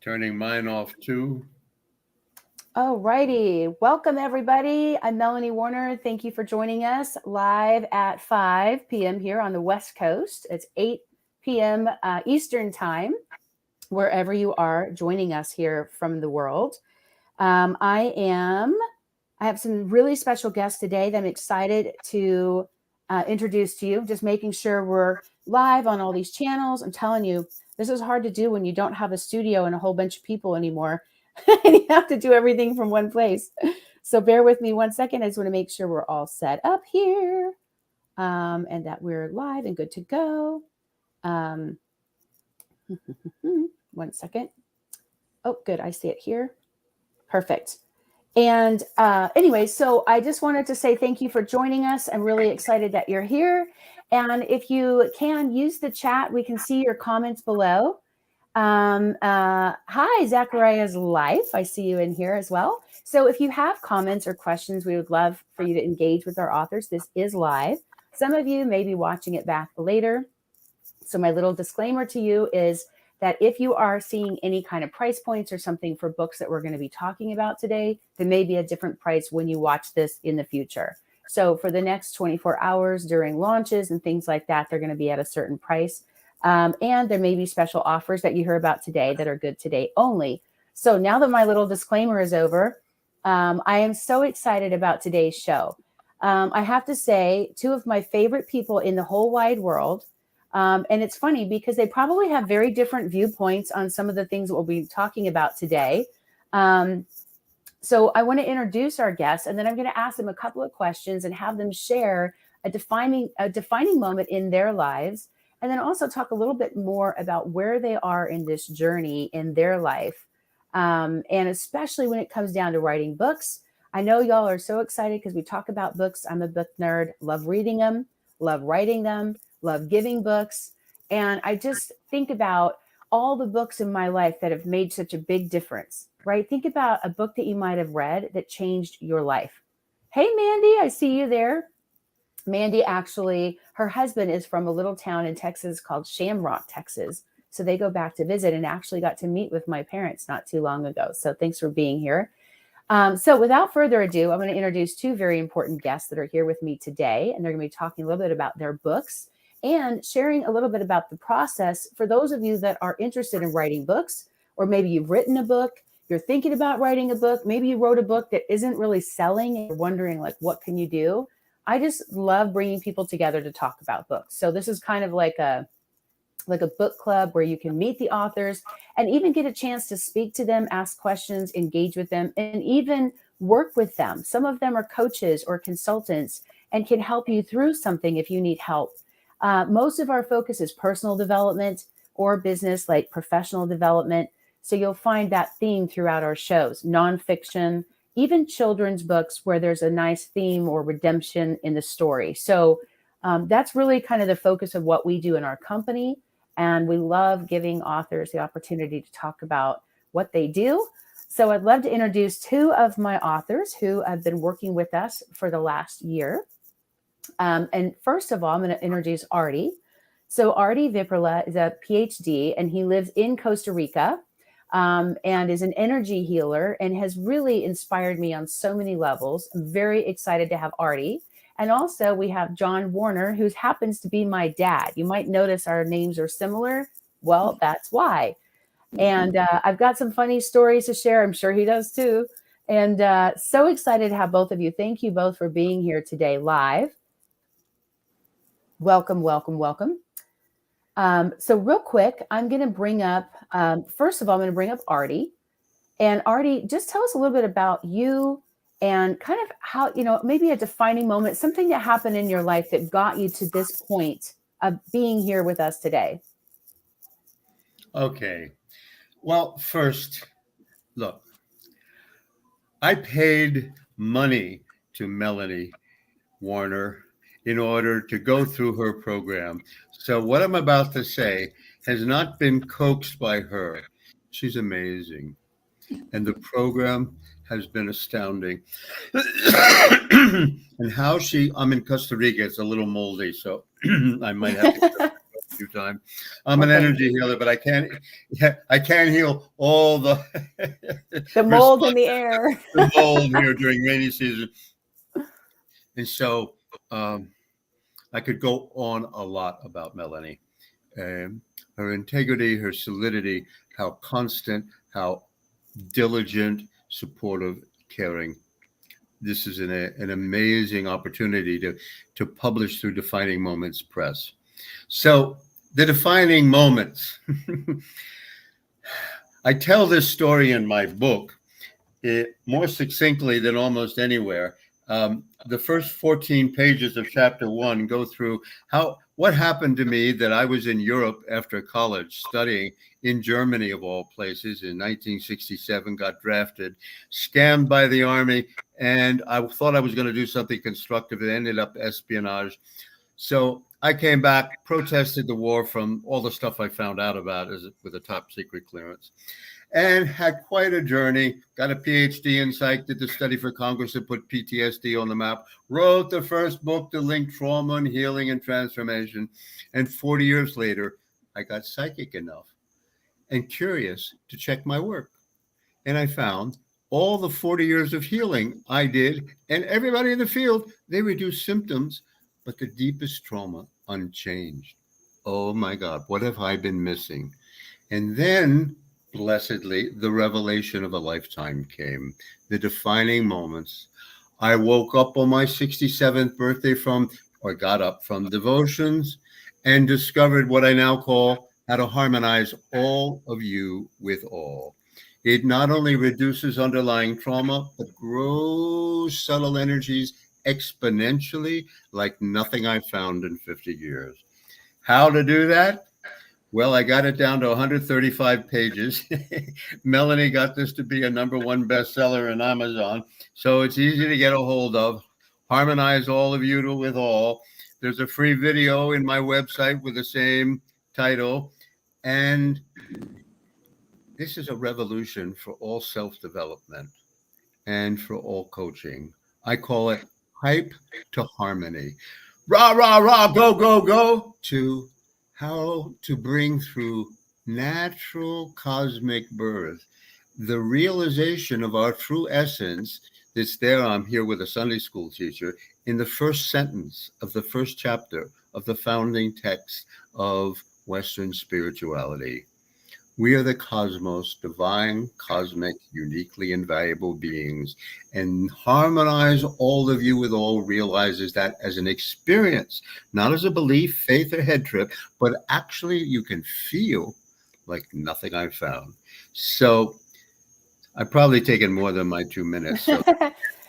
Turning mine off too. All righty. Welcome, everybody. I'm Melanie Warner. Thank you for joining us live at 5 p.m. here on the West Coast. It's 8 p.m. Eastern Time, wherever you are joining us here from the world. I have some really special guests today that I'm excited to introduce to you. Just making sure we're live on all these channels. I'm telling you, this is hard to do when you don't have a studio and a whole bunch of people anymore. And you have to do everything from one place. So bear with me 1 second. I just want to make sure we're all set up here and that we're live and good to go. Um, 1 second. Oh, good. I see it here. Perfect. And anyway, so I just wanted to say thank you for joining us. I'm really excited that you're here. And if you can use the chat, we can see your comments below. Hi, Zachariah's Life. I see you in here as well. So if you have comments or questions, we would love for you to engage with our authors. This is live. Some of you may be watching it back later. So my little disclaimer to you is that if you are seeing any kind of price points or something for books that we're going to be talking about today, there may be a different price when you watch this in the future. So for the next 24 hours during launches and things like that, they're going to be at a certain price. And there may be special offers that you hear about today that are good today only. So now that my little disclaimer is over, I am so excited about today's show. I have to say, two of my favorite people in the whole wide world. And it's funny because they probably have very different viewpoints on some of the things that we'll be talking about today. So I want to introduce our guests, and then I'm going to ask them a couple of questions and have them share a defining moment in their lives, and then also talk a little bit more about where they are in this journey in their life. And especially when it comes down to writing books. I know y'all are so excited because we talk about books. I'm a book nerd, love reading them, love writing them, love giving books. And I just think about all the books in my life that have made such a big difference, right? Think about a book that you might have read that changed your life. Hey, Mandy, I see you there. Mandy, actually, her husband is from a little town in Texas called Shamrock, Texas. So they go back to visit and actually got to meet with my parents not too long ago. So thanks for being here. So without further ado, I'm going to introduce two very important guests that are here with me today. And they're going to be talking a little bit about their books and sharing a little bit about the process for those of you that are interested in writing books, or maybe you've written a book, you're thinking about writing a book, maybe you wrote a book that isn't really selling and you're wondering, like, what can you do? I just love bringing people together to talk about books. So this is kind of like a book club where you can meet the authors and even get a chance to speak to them, ask questions, engage with them, and even work with them. Some of them are coaches or consultants and can help you through something if you need help. Most of our focus is personal development or business, like professional development. So you'll find that theme throughout our shows, nonfiction, even children's books where there's a nice theme or redemption in the story. So that's really kind of the focus of what we do in our company. And we love giving authors the opportunity to talk about what they do. So I'd love to introduce two of my authors who have been working with us for the last year. And first of all, I'm going to introduce Artie. So Artie Vipperla is a PhD, and he lives in Costa Rica and is an energy healer and has really inspired me on so many levels. I'm very excited to have Artie. And also we have John Warner, who happens to be my dad. You might notice our names are similar. Well, that's why. And I've got some funny stories to share. I'm sure he does too. And so excited to have both of you. Thank you both for being here today live. Welcome, welcome, welcome. So real quick, I'm going to bring up, first of all, I'm going to bring up Artie. And Artie, just tell us a little bit about you and kind of how, maybe a defining moment, something that happened in your life that got you to this point of being here with us today. Okay. Well, first, look, I paid money to Melanie Warner in order to go through her program. So what I'm about to say has not been coaxed by her. She's amazing. And the program has been astounding. And how I'm in Costa Rica, it's a little moldy, so I might have to. few times. I'm Well, an thank energy healer, but I can't. Yeah, I can't heal all the the mold in the air. the mold here during rainy season, and so I could go on a lot about Melanie, her integrity, her solidity, how constant, how diligent, supportive, caring. This is an amazing opportunity to publish through Defining Moments Press. So the defining moments. I tell this story in my book more succinctly than almost anywhere. The first 14 pages of chapter 1 go through what happened to me that I was in Europe after college studying in Germany, of all places, in 1967, got drafted, scammed by the army, and I thought I was going to do something constructive. It ended up espionage. So I came back, protested the war from all the stuff I found out about with a top secret clearance, and had quite a journey. Got a PhD in psych, did the study for Congress and put PTSD on the map, wrote the first book to link trauma and healing and transformation. And 40 years later, I got psychic enough and curious to check my work. And I found all the 40 years of healing I did, and everybody in the field, they reduced symptoms, but the deepest trauma unchanged. Oh my God, what have I been missing? And then, blessedly, the revelation of a lifetime came, the defining moments. I woke up on my 67th birthday got up from devotions and discovered what I now call how to harmonize all of you with all. It not only reduces underlying trauma, but grows subtle energies exponentially like nothing I've found in 50 years. How to do that? Well, I got it down to 135 pages. Melanie got this to be a #1 bestseller in Amazon. So it's easy to get a hold of. Harmonize all of you with all. There's a free video in my website with the same title. And this is a revolution for all self-development and for all coaching. I call it hype to harmony. Rah, rah, rah, go, go, go, to how to bring through natural cosmic birth the realization of our true essence that's there. I'm here with a Sunday school teacher in the first sentence of the first chapter of the founding text of Western spirituality. We are the cosmos, divine, cosmic, uniquely invaluable beings, and harmonize all of you with all realizes that as an experience, not as a belief, faith, or head trip, but actually you can feel like nothing I've found. So I've probably taken more than my 2 minutes. So.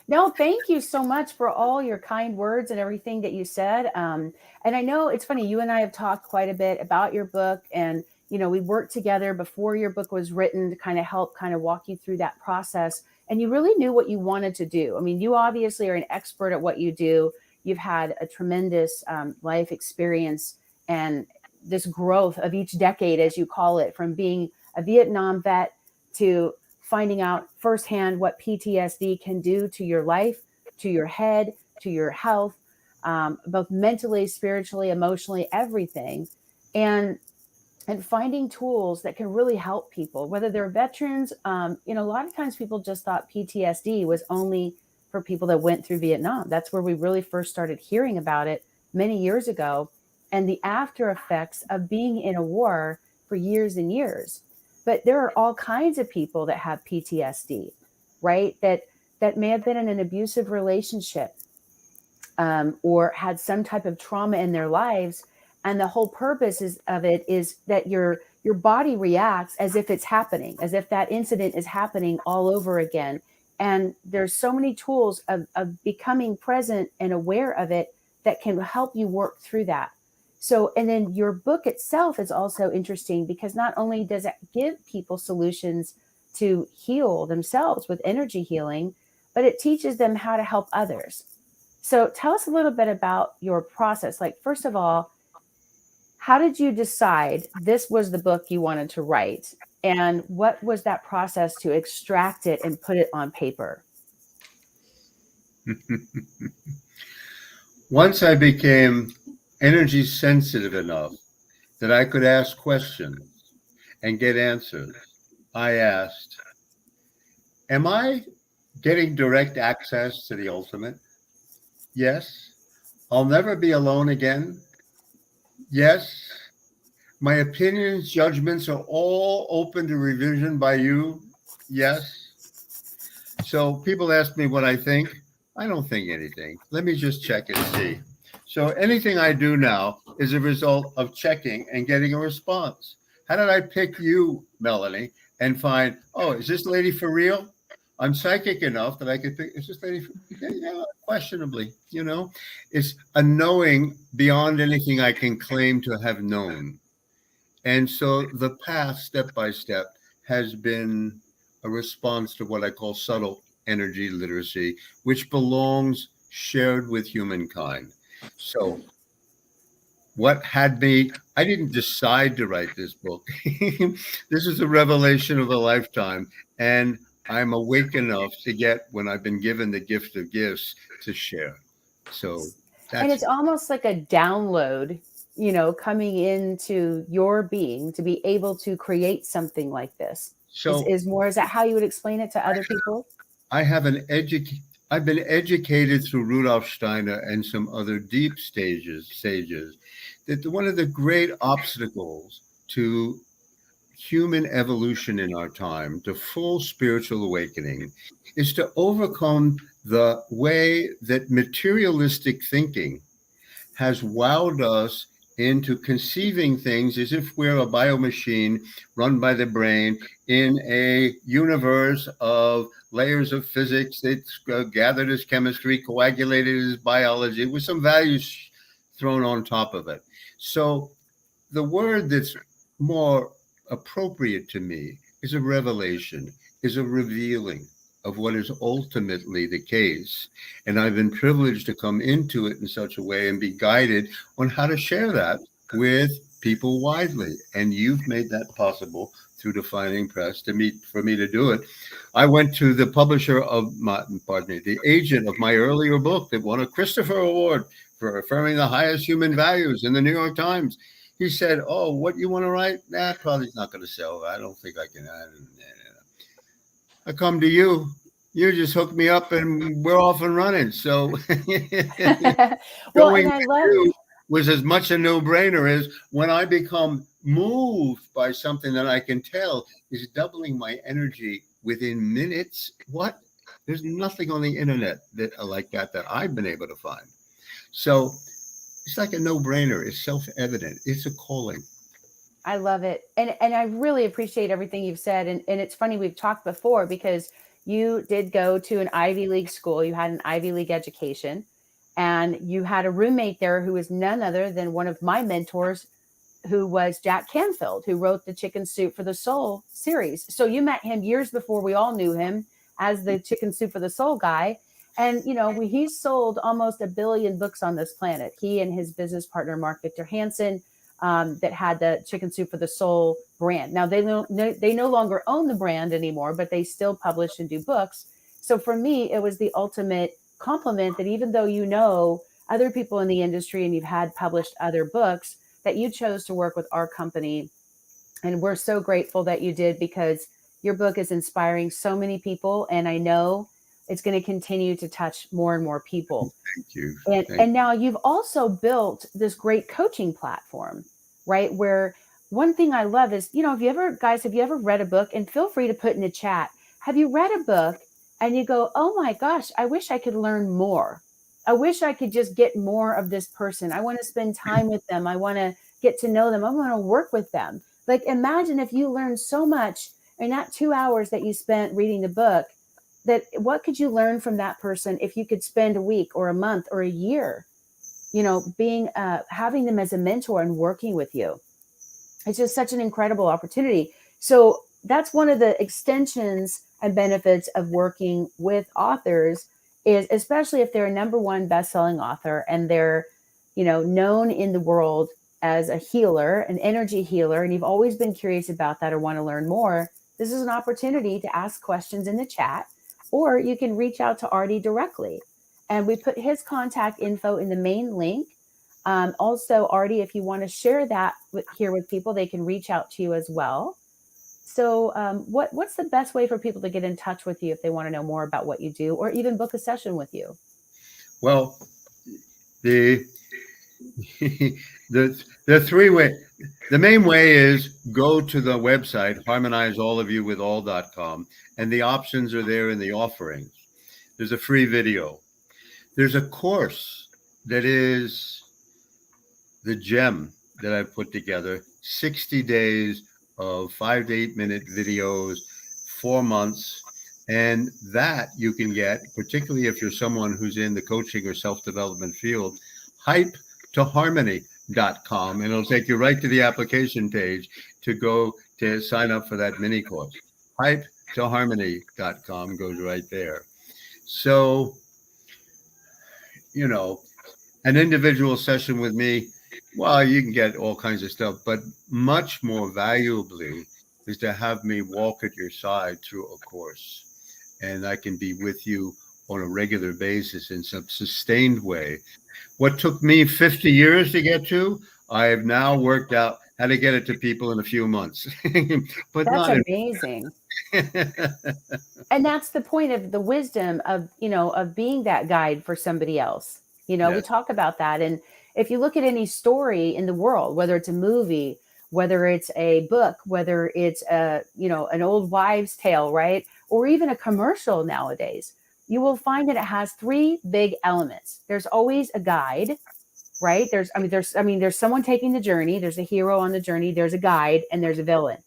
No, thank you so much for all your kind words and everything that you said. And I know it's funny, you and I have talked quite a bit about your book, and we worked together before your book was written to kind of help kind of walk you through that process. And you really knew what you wanted to do. I mean, you obviously are an expert at what you do. You've had a tremendous life experience and this growth of each decade, as you call it, from being a Vietnam vet to finding out firsthand what PTSD can do to your life, to your head, to your health, both mentally, spiritually, emotionally, everything. And finding tools that can really help people, whether they're veterans. A lot of times people just thought PTSD was only for people that went through Vietnam. That's where we really first started hearing about it many years ago, and the after effects of being in a war for years and years. But there are all kinds of people that have PTSD, right? That may have been in an abusive relationship, or had some type of trauma in their lives. And the whole purpose of it is that your body reacts as if it's happening, as if that incident is happening all over again. And there's so many tools of becoming present and aware of it that can help you work through that. So, and then your book itself is also interesting because not only does it give people solutions to heal themselves with energy healing, but it teaches them how to help others. So tell us a little bit about your process. Like, first of all, how did you decide this was the book you wanted to write? And what was that process to extract it and put it on paper? Once I became energy sensitive enough that I could ask questions and get answers, I asked, am I getting direct access to the ultimate? Yes. I'll never be alone again. Yes. My opinions, judgments are all open to revision by you. Yes. So people ask me what I think. I don't think anything. Let me just check and see. So anything I do now is a result of checking and getting a response. How did I pick you, Melanie, and find, oh, is this lady for real? I'm psychic enough that I could pick, is this lady for, yeah, questionably, it's a knowing beyond anything I can claim to have known. And so the path, step by step, has been a response to what I call subtle energy literacy, which belongs shared with humankind. So, what had me, I didn't decide to write this book. This is a revelation of a lifetime. And I'm awake enough to get, when I've been given the gift of gifts, to share. So, And that's it's almost like a download, coming into your being to be able to create something like this. so Is that how you would explain it to other people? I have I've been educated through Rudolf Steiner and some other deep sages, that one of the great obstacles to human evolution in our time, to full spiritual awakening, is to overcome the way that materialistic thinking has wowed us into conceiving things as if we're a biomachine run by the brain in a universe of layers of physics that's gathered as chemistry, coagulated as biology, with some values thrown on top of it. So the word that's more appropriate to me is a revelation, is a revealing of what is ultimately the case. And I've been privileged to come into it in such a way and be guided on how to share that with people widely. And you've made that possible through Defining Press for me to do it. I went to the publisher of my, pardon me, the agent of my earlier book that won a Christopher Award for affirming the highest human values in the New York Times. He said, "Oh, what you want to write? Nah, probably not going to sell. I don't think I can." I come to you. You just hook me up, and we're off and running. So Well, and going I with love, you was as much a no-brainer as when I become moved by something that I can tell is doubling my energy within minutes. What? There's nothing on the internet that like that I've been able to find. So it's like a no-brainer. It's self-evident. It's a calling. I love it. And I really appreciate everything you've said. And it's funny, we've talked before because you did go to an Ivy League school, you had an Ivy League education, and you had a roommate there who was none other than one of my mentors, who was Jack Canfield, who wrote the Chicken Soup for the Soul series. So you met him years before we all knew him as the Chicken Soup for the Soul guy. And, he's sold almost 1 billion books on this planet. He and his business partner, Mark Victor Hansen, that had the Chicken Soup for the Soul brand. Now, they no longer own the brand anymore, but they still publish and do books. So for me, it was the ultimate compliment that even though other people in the industry and you've had published other books, that you chose to work with our company. And we're so grateful that you did, because your book is inspiring so many people. And I know it's going to continue to touch more and more people. Thank you. And now you've also built this great coaching platform, right? Where one thing I love is, have you ever read a book? And feel free to put in the chat, have you read a book and you go, oh my gosh, I wish I could learn more. I wish I could just get more of this person. I want to spend time with them. I want to get to know them. I want to work with them. Like, imagine if you learned so much in that 2 hours that you spent reading the book, that what could you learn from that person if you could spend a week or a month or a year, being, having them as a mentor and working with you. It's just such an incredible opportunity. So that's one of the extensions and benefits of working with authors, is especially if they're a #1 best-selling author and they're, known in the world as a healer, an energy healer, and you've always been curious about that or want to learn more. This is an opportunity to ask questions in the chat, or you can reach out to Artie directly. And we put his contact info in the main link. Also, Artie, if you want to share that here with people, they can reach out to you as well. So, what's the best way for people to get in touch with you if they want to know more about what you do, or even book a session with you? Well, the the three way the main way is go to the website harmonizeallofyouwithall.com, and the options are there in the offerings. There's a free video. There's a course that is the gem that I put together, 60 days of 5 to 8 minute videos, 4 months. And that you can get, particularly if you're someone who's in the coaching or self development field, hype to harmony.com. And it'll take you right to the application page to go to sign up for that mini course. Hype to harmony.com goes right there. So, you know, an individual session with me, well, you can get all kinds of stuff, but much more valuably is to have me walk at your side through a course. And I can be with you on a regular basis in some sustained way. What took me 50 years to get to, I have now worked out how to get it to people in a few months. But That's not in amazing. And that's the point of the wisdom of, of being that guide for somebody else. We yes. talk about that. And if you look at any story in the world, whether it's a movie, whether it's a book, whether it's an old wives' tale, right? Or even a commercial nowadays, you will find that it has three big elements. There's always a guide, right? There's someone taking the journey. There's a hero on the journey. There's a guide, and there's a villain.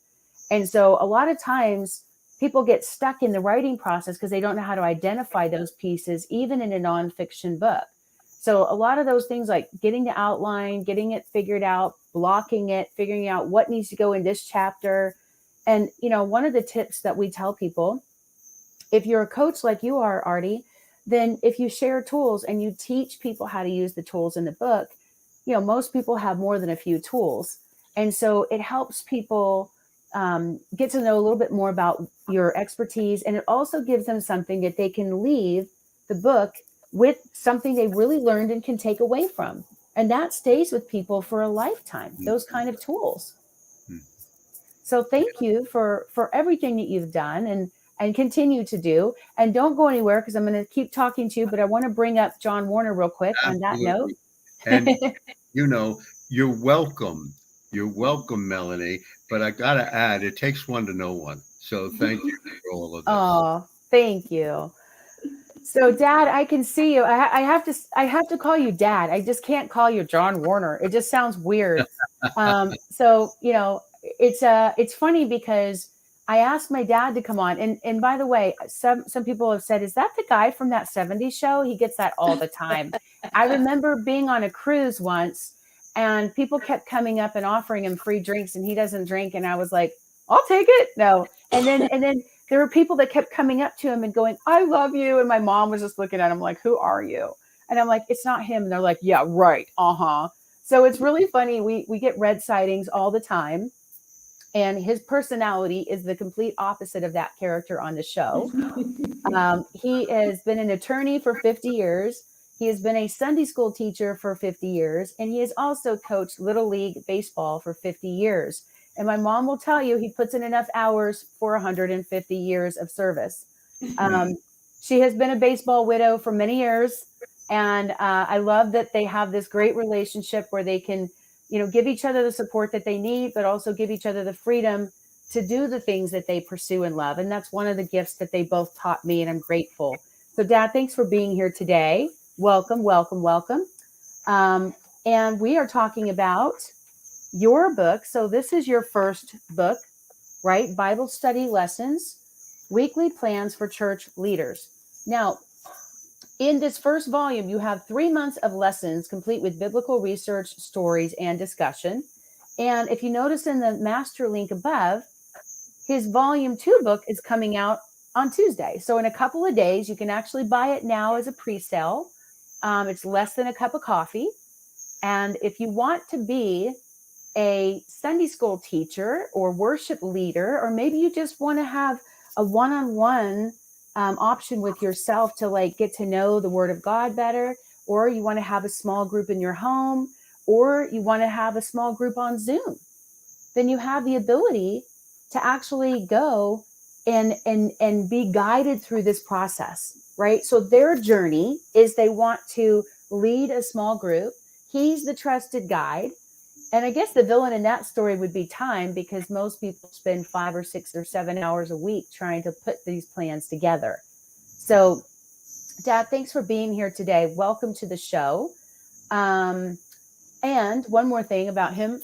And so a lot of times people get stuck in the writing process because they don't know how to identify those pieces, even in a nonfiction book. So a lot of those things, like getting the outline, getting it figured out, blocking it, figuring out what needs to go in this chapter. And, one of the tips that we tell people, if you're a coach like you are, Artie, then if you share tools and you teach people how to use the tools in the book, most people have more than a few tools. And so it helps people get to know a little bit more about your expertise. And it also gives them something that they can leave the book with, something they really learned and can take away from. And that stays with people for a lifetime, those kind of tools. So thank you for everything that you've done and continue to do. And don't go anywhere, because I'm going to keep talking to you, but I want to bring up John Warner real quick. Absolutely. On that note. And, you're welcome. You're welcome, Melanie. But I got to add, it takes one to know one. So thank you for all of this. Oh, thank you. So, Dad, I can see you. I have to call you Dad. I just can't call you John Warner. It just sounds weird. So, it's funny because I asked my dad to come on, and by the way, some people have said, "Is that the guy from that '70s show?" He gets that all the time. I remember being on a cruise once, and people kept coming up and offering him free drinks, and he doesn't drink, and I was like, "I'll take it." No, and then there were people that kept coming up to him and going, "I love you," and my mom was just looking at him like, "Who are you?" And I'm like, "It's not him." And they're like, "Yeah, right, So it's really funny. We get red sightings all the time. And his personality is the complete opposite of that character on the show. He has been an attorney for 50 years. He has been a Sunday school teacher for 50 years. And he has also coached Little League baseball for 50 years. And my mom will tell you he puts in enough hours for 150 years of service. She has been a baseball widow for many years. And I love that they have this great relationship where they can give each other the support that they need, but also give each other the freedom to do the things that they pursue and love. And that's one of the gifts that they both taught me, and I'm grateful. So, Dad, thanks for being here today. Welcome, welcome, welcome. And we are talking about your book. So this is your first book, right? Bible Study Lessons, Weekly Plans for Church Leaders. Now, in this first volume, you have 3 months of lessons complete with biblical research, stories, and discussion. And if you notice in the master link above, his volume 2 book is coming out on Tuesday. So in a couple of days, you can actually buy it now as a pre-sale. It's less than a cup of coffee. And if you want to be a Sunday school teacher or worship leader, or maybe you just want to have a one-on-one option with yourself to get to know the Word of God better, or you want to have a small group in your home, or you want to have a small group on Zoom, then you have the ability to actually go and be guided through this process, right? So their journey is they want to lead a small group. He's the trusted guide. And I guess the villain in that story would be time, because most people spend 5 or 6 or 7 hours a week trying to put these plans together. So, Dad, thanks for being here today. Welcome to the show. And one more thing about him.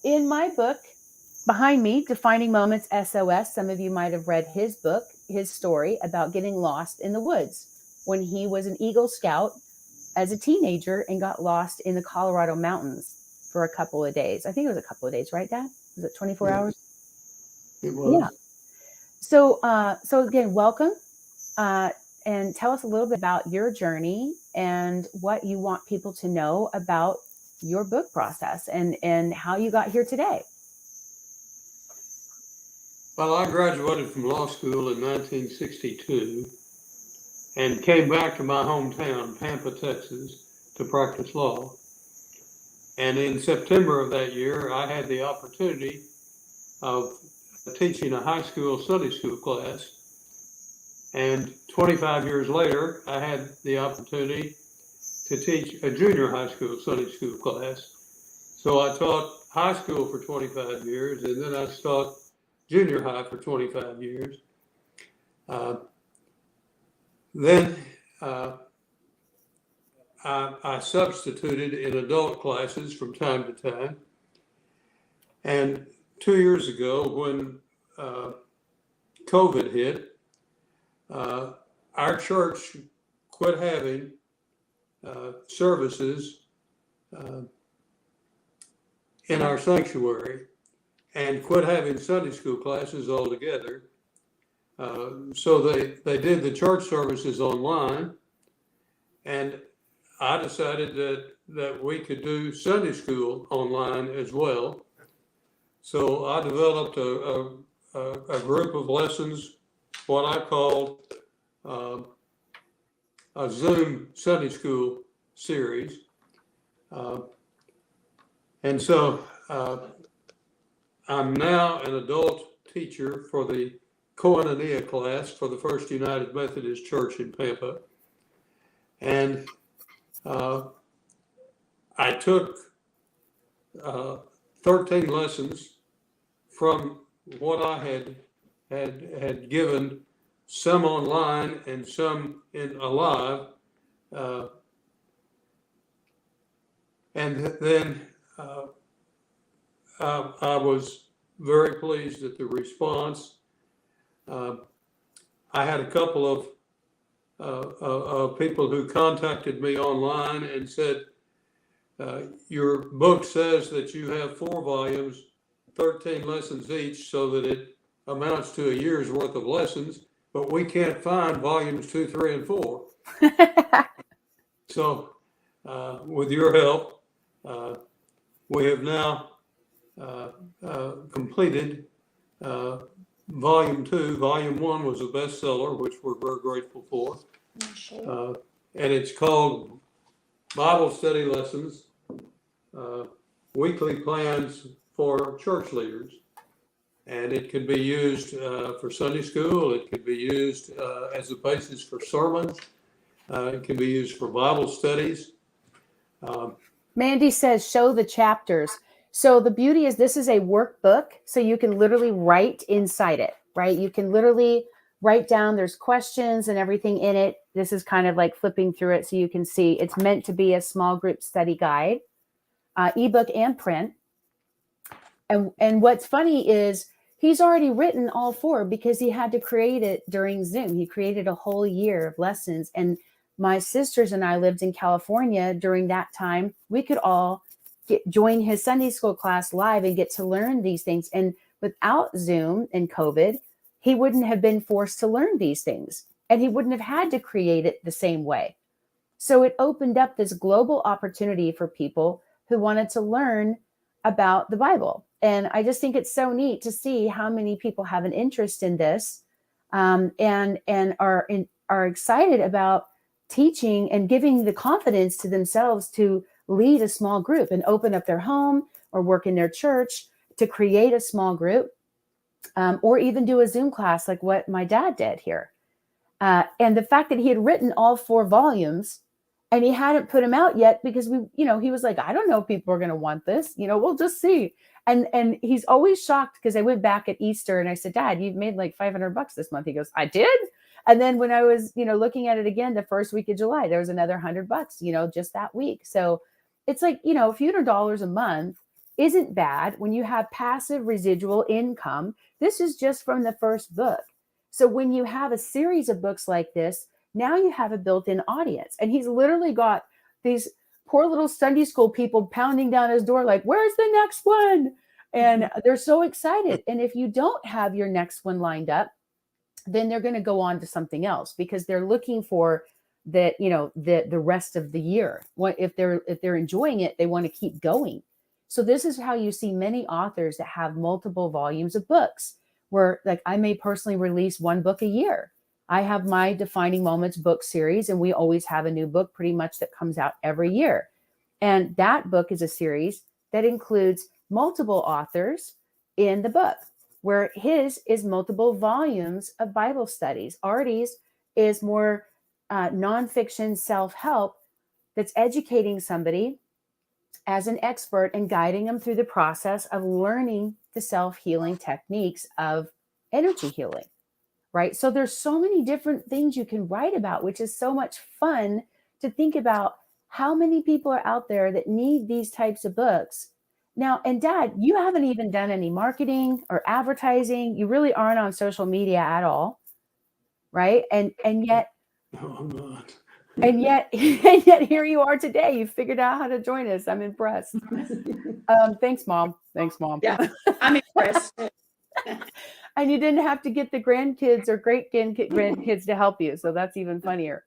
In my book, behind me, Defining Moments SOS, some of you might have read his book, his story about getting lost in the woods when he was an Eagle Scout as a teenager and got lost in the Colorado mountains for a couple of days. I think it was a couple of days, right, Dad? Was it 24 hours? It was. Yeah. So again, welcome. And tell us a little bit about your journey and what you want people to know about your book process and how you got here today. Well, I graduated from law school in 1962 and came back to my hometown, Pampa, Texas, to practice law. And in September of that year, I had the opportunity of teaching a high school Sunday school class. And 25 years later, I had the opportunity to teach a junior high school Sunday school class. So I taught high school for 25 years, and then I taught junior high for 25 years. Then I substituted in adult classes from time to time. And 2 years ago, when COVID hit, our church quit having services in our sanctuary and quit having Sunday school classes altogether. So they did the church services online, and I decided that we could do Sunday school online as well. So I developed a group of lessons, what I called a Zoom Sunday school series. And so I'm now an adult teacher for the Koinonia class for the First United Methodist Church in Pampa. And I took 13 lessons from what I had given, some online and some in alive. And then I was very pleased at the response. I had a couple of people who contacted me online and said, your book says that you have 4 volumes, 13 lessons each, so that it amounts to a year's worth of lessons, but we can't find volumes 2, 3, and 4. So with your help, we have now completed volume 2. Volume 1 was a bestseller, which we're very grateful for. And it's called Bible Study Lessons, Weekly Plans for Church Leaders. And it can be used for Sunday school. It can be used as a basis for sermons. It can be used for Bible studies. Mandy says, show the chapters. So the beauty is this is a workbook, so you can literally write inside it, right? You can literally write down, there's questions and everything in it. This is kind of like flipping through it so you can see it's meant to be a small group study guide, ebook and print. And what's funny is he's already written all 4 because he had to create it during Zoom. He created a whole year of lessons. And my sisters and I lived in California during that time. We could all join his Sunday school class live and get to learn these things. And without Zoom and COVID, he wouldn't have been forced to learn these things. And he wouldn't have had to create it the same way. So it opened up this global opportunity for people who wanted to learn about the Bible. And I just think it's so neat to see how many people have an interest in this and are excited about teaching and giving the confidence to themselves to lead a small group and open up their home or work in their church to create a small group, or even do a Zoom class like what my dad did here. And the fact that he had written all 4 volumes and he hadn't put them out yet because he was like, I don't know if people are going to want this, we'll just see. And he's always shocked because I went back at Easter and I said, Dad, you've made like $500 this month. He goes, I did. And then when I was, looking at it again, the first week of July, there was another $100, just that week. So it's like, a few $100 a month isn't bad when you have passive residual income. This is just from the first book. So when you have a series of books like this, now you have a built-in audience. And he's literally got these poor little Sunday school people pounding down his door like, where's the next one? And they're so excited. And if you don't have your next one lined up, then they're going to go on to something else because they're looking for the rest of the year. If they're enjoying it, they want to keep going. So this is how you see many authors that have multiple volumes of books where, like, I may personally release 1 book a year. I have my Defining Moments book series, and we always have a new book pretty much that comes out every year. And that book is a series that includes multiple authors in the book, where his is multiple volumes of Bible studies. Artie's is more nonfiction self-help that's educating somebody as an expert and guiding them through the process of learning the self-healing techniques of energy healing, right? So there's so many different things you can write about, which is so much fun to think about how many people are out there that need these types of books. Now, and Dad, you haven't even done any marketing or advertising. You really aren't on social media at all, right? And yet, No, I'm not. and yet here you are today. You figured out how to join us. I'm impressed. Thanks, Mom. Yeah, I'm impressed. And you didn't have to get the grandkids or great grandkids to help you. So that's even funnier.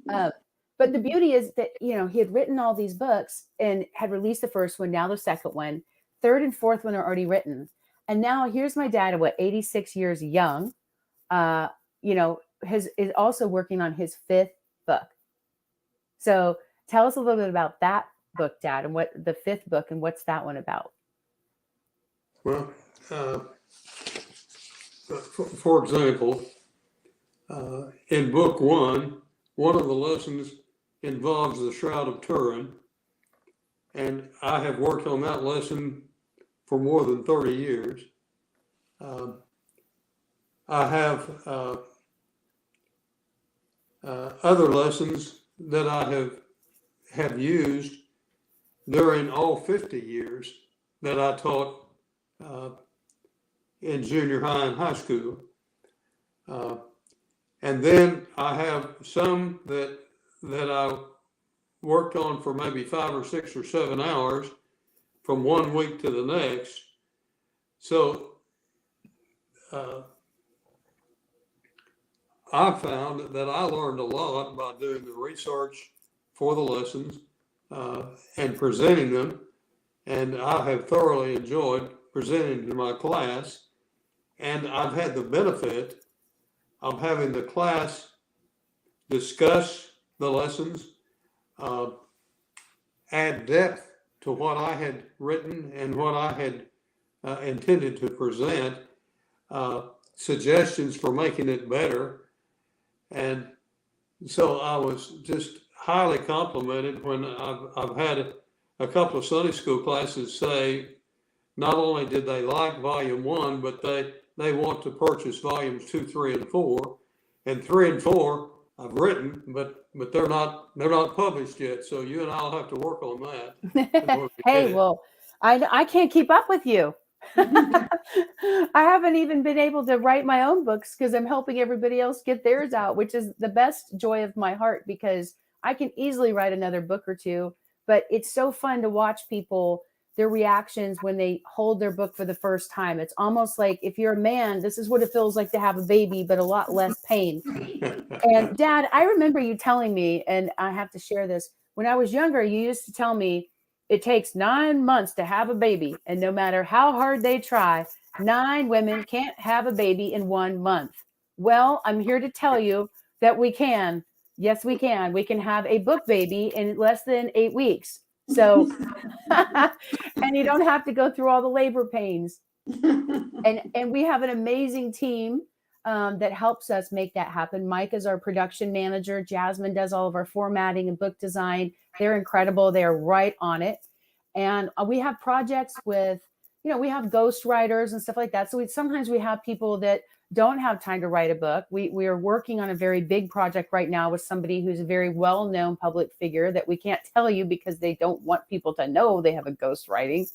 But the beauty is that, he had written all these books and had released the first one, now the second one, third and fourth one are already written. And now here's my dad, 86 years young, is also working on his 5th book. So tell us a little bit about that book, Dad, and what the 5th book and what's that one about? Well, for example, in book 1, one of the lessons involves the Shroud of Turin, and I have worked on that lesson for more than 30 years. I have other lessons that I have used during all 50 years that I taught in junior high and high school. And then I have some that I worked on for maybe 5 or 6 or 7 hours from one week to the next. So I found that I learned a lot by doing the research for the lessons and presenting them. And I have thoroughly enjoyed presenting to my class. And I've had the benefit of having the class discuss the lessons, add depth to what I had written and what I had intended to present, suggestions for making it better. And so I was just highly complimented when I've had a couple of Sunday school classes say not only did they like volume 1, but they want to purchase volumes 2, 3, and 4. And 3 and 4 I've written, but they're not published yet. So you and I'll have to work on that. Hey, well, I can't keep up with you. I haven't even been able to write my own books because I'm helping everybody else get theirs out, which is the best joy of my heart because I can easily write another book or 2, but it's so fun to watch people, their reactions when they hold their book for the first time. It's almost like if you're a man, this is what it feels like to have a baby, but a lot less pain. And Dad, I remember you telling me, and I have to share this, when I was younger, you used to tell me it takes 9 months to have a baby. And no matter how hard they try, 9 women can't have a baby in 1 month. Well, I'm here to tell you that we can. Yes, we can. We can have a book baby in less than 8 weeks. So, and you don't have to go through all the labor pains. And we have an amazing team that helps us make that happen. Mike is our production manager. Jasmine does all of our formatting and book design. They're incredible. They're right on it. And we have projects with, we have ghost writers and stuff like that. So sometimes we have people that don't have time to write a book. We are working on a very big project right now with somebody who's a very well-known public figure that we can't tell you because they don't want people to know they have a ghostwriter.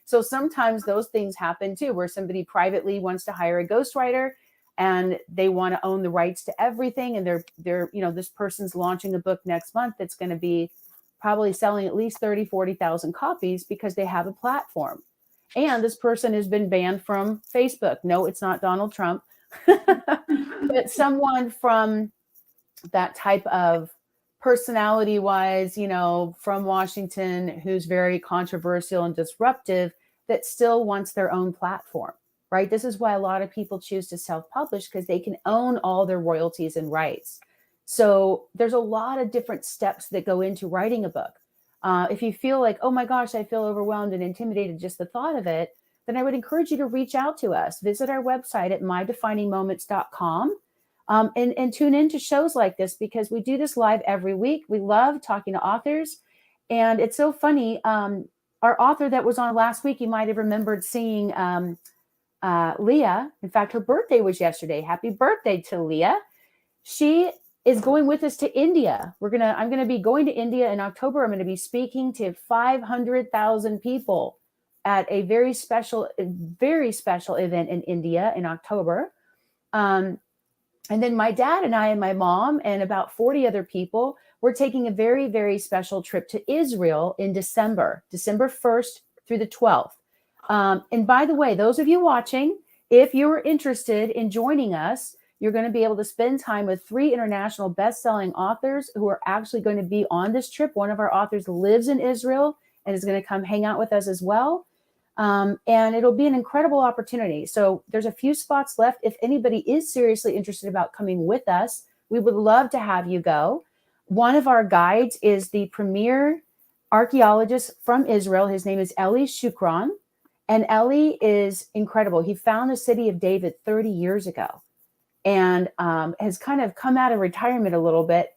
So sometimes those things happen too, where somebody privately wants to hire a ghostwriter and they want to own the rights to everything. And they're this person's launching a book next month that's going to be probably selling at least 40,000 copies because they have a platform. And this person has been banned from Facebook. No, it's not Donald Trump, but someone from that type of personality wise, from Washington, who's very controversial and disruptive, that still wants their own platform, right? This is why a lot of people choose to self-publish, because they can own all their royalties and rights. So there's a lot of different steps that go into writing a book. If you feel like, oh my gosh, I feel overwhelmed and intimidated just the thought of it, then I would encourage you to reach out to us. Visit our website at mydefiningmoments.com and tune in to shows like this, because we do this live every week. We love talking to authors. And it's so funny. Our author that was on last week, you might have remembered seeing Leah. In fact, her birthday was yesterday. Happy birthday to Leah. She is going with us to India. I'm going to be going to India in October. I'm going to be speaking to 500,000 people at a very special event in India in October. And then my dad and I and my mom and about 40 other people, we're taking a very, very special trip to Israel in December 1st through the 12th. And by the way, those of you watching, if you're interested in joining us, you're going to be able to spend time with 3 international best-selling authors who are actually going to be on this trip. One of our authors lives in Israel and is going to come hang out with us as well. And it'll be an incredible opportunity. So there's a few spots left. If anybody is seriously interested about coming with us, we would love to have you go. One of our guides is the premier archaeologist from Israel. His name is Eli Shukran. And Eli is incredible. He found the city of David 30 years ago. And has kind of come out of retirement a little bit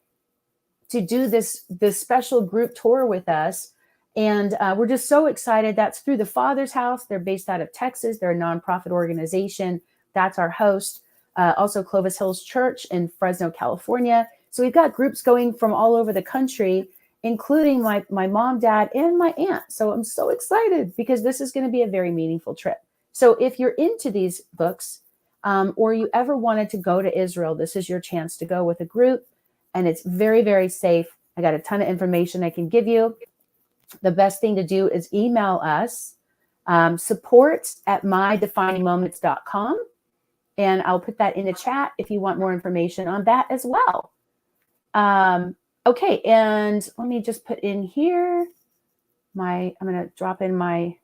to do this special group tour with us. And we're just so excited. That's through the Father's House. They're based out of Texas. They're a nonprofit organization. That's our host. Also Clovis Hills Church in Fresno, California. So we've got groups going from all over the country, including my mom, dad, and my aunt. So I'm so excited because this is going to be a very meaningful trip. So if you're into these books, or you ever wanted to go to Israel, this is your chance to go with a group. And it's very, very safe. I got a ton of information I can give you. The best thing to do is email us, support@mydefiningmoments.com. And I'll put that in the chat if you want more information on that as well. Okay, and let me just put in here I'm going to drop in my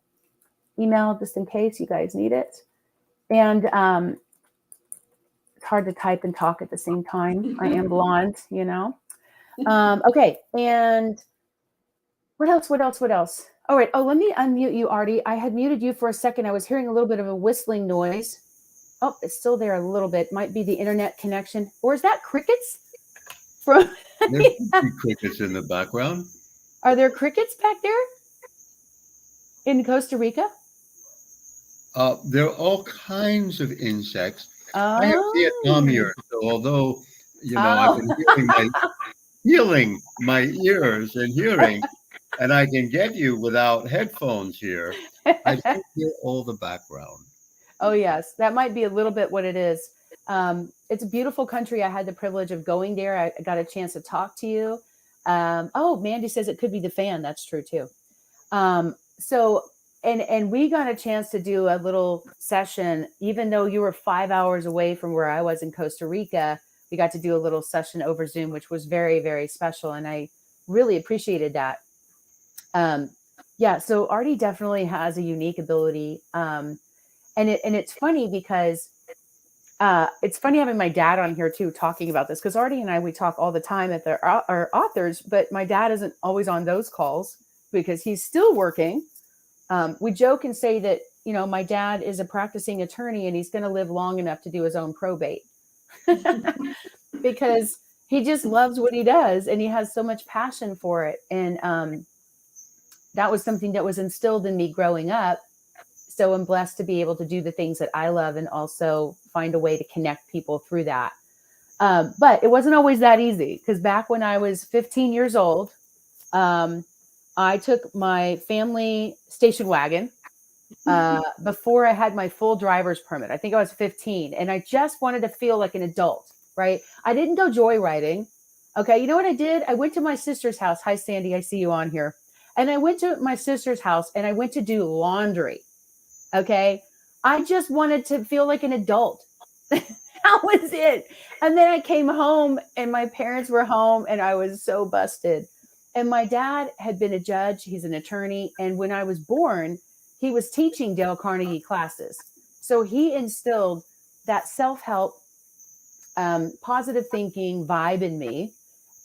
email just in case you guys need it. And it's hard to type and talk at the same time. I am blonde, Okay, and what else? All right. Oh, let me unmute you, Artie. I had muted you for a second. I was hearing a little bit of a whistling noise. Oh, it's still there a little bit. Might be the internet connection. Or is that crickets? There's crickets in the background. Are there crickets back there in Costa Rica? There are all kinds of insects. Oh. I have Vietnam ears, so although I've been healing my ears and hearing, and I can get you without headphones here, I don't hear all the background. Oh yes, that might be a little bit what it is. It's a beautiful country. I had the privilege of going there. I got a chance to talk to you. Mandy says it could be the fan. That's true too. And we got a chance to do a little session, even though you were 5 hours away from where I was in Costa Rica. We got to do a little session over Zoom, which was very, very special. And I really appreciated that. So Artie definitely has a unique ability. And it's funny because It's funny having my dad on here too, talking about this, because Artie and I, we talk all the time at our authors, but my dad isn't always on those calls because he's still working. We joke and say that, you know, my dad is a practicing attorney and he's going to live long enough to do his own probate because he just loves what he does and he has so much passion for it. And that was something that was instilled in me growing up. So I'm blessed to be able to do the things that I love and also find a way to connect people through that. But it wasn't always that easy, because back when I was 15 years old, I took my family station wagon before I had my full driver's permit. I think I was 15, and I just wanted to feel like an adult, right? I didn't go joyriding. Okay, you know what I did? I went to my sister's house. Hi, Sandy, I see you on here. And I went to my sister's house and I went to do laundry. Okay, I just wanted to feel like an adult. That was it. And then I came home and my parents were home and I was so busted. And my dad had been a judge. He's an attorney. And when I was born, he was teaching Dale Carnegie classes. So he instilled that self-help, positive thinking vibe in me.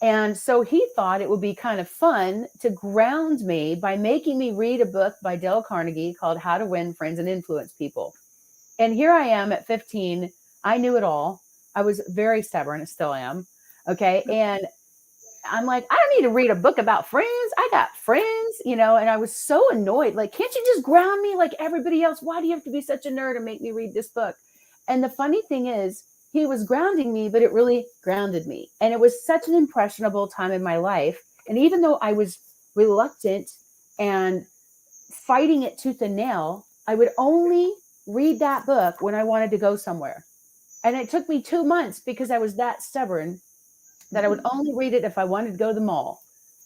And so he thought it would be kind of fun to ground me by making me read a book by Dale Carnegie called How to Win Friends and Influence People. And here I am at 15. I knew it all. I was very stubborn. I still am. Okay. And I'm like, I don't need to read a book about friends. I got friends, you know, and I was so annoyed. Like, can't you just ground me like everybody else? Why do you have to be such a nerd and make me read this book? And the funny thing is, he was grounding me, but it really grounded me. And it was such an impressionable time in my life. And even though I was reluctant and fighting it tooth and nail, I would only read that book when I wanted to go somewhere. And it took me 2 months because I was that stubborn that I would only read it if I wanted to go to the mall,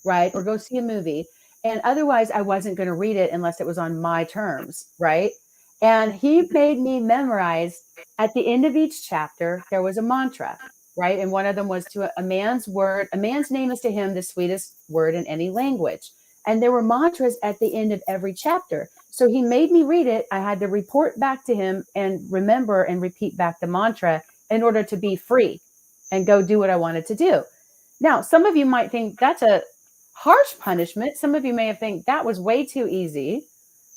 right? Or go see a movie. And otherwise, I wasn't going to read it unless it was on my terms, right? And he made me memorize at the end of each chapter, there was a mantra, right? And one of them was to a man's word, a man's name is to him the sweetest word in any language. And there were mantras at the end of every chapter. So he made me read it. I had to report back to him and remember and repeat back the mantra in order to be free and go do what I wanted to do. Now, some of you might think that's a harsh punishment. Some of you may have think that was way too easy,